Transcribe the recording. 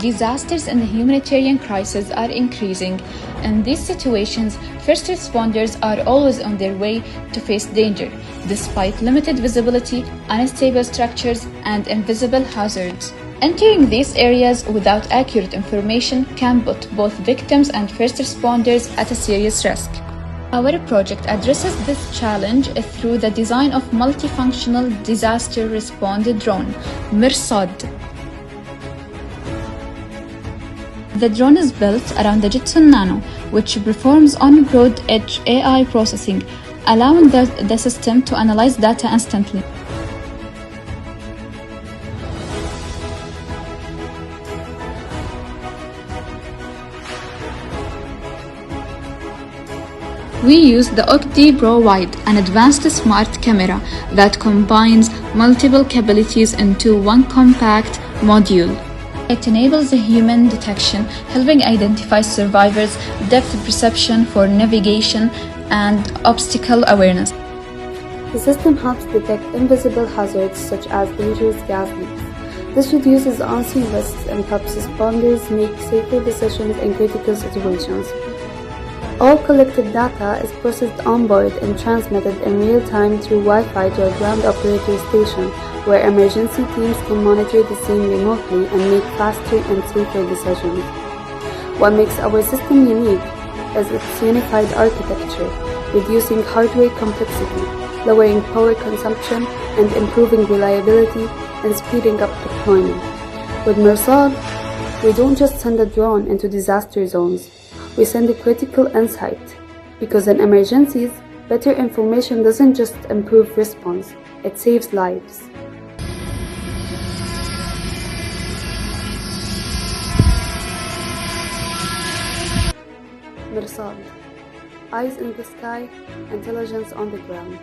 Disasters and the humanitarian crises are increasing. In these situations, first responders are always on their way to face danger, despite limited visibility, unstable structures, and invisible hazards. Entering these areas without accurate information can put both victims and first responders at a serious risk. Our project addresses this challenge through the design of multifunctional disaster response drone, MIRSAD. The drone is built around the Jetson Nano, which performs on-road edge AI processing, allowing the system to analyze data instantly. We use the OCD Pro Wide, an advanced smart camera that combines multiple capabilities into one compact module. It enables human detection, helping identify survivors, depth perception for navigation, and obstacle awareness. The system helps detect invisible hazards such as dangerous gas leaks. This reduces unseen risks and helps responders make safer decisions in critical situations. All collected data is processed on board and transmitted in real time through Wi-Fi to a ground operator station, where emergency teams can monitor the scene remotely and make faster and safer decisions. What makes our system unique is its unified architecture, reducing hardware complexity, lowering power consumption, and improving reliability and speeding up deployment. With MIRSAD, we don't just send a drone into disaster zones. We send a critical insight, because in emergencies, better information doesn't just improve response, it saves lives. MIRSAD, eyes in the sky, intelligence on the ground.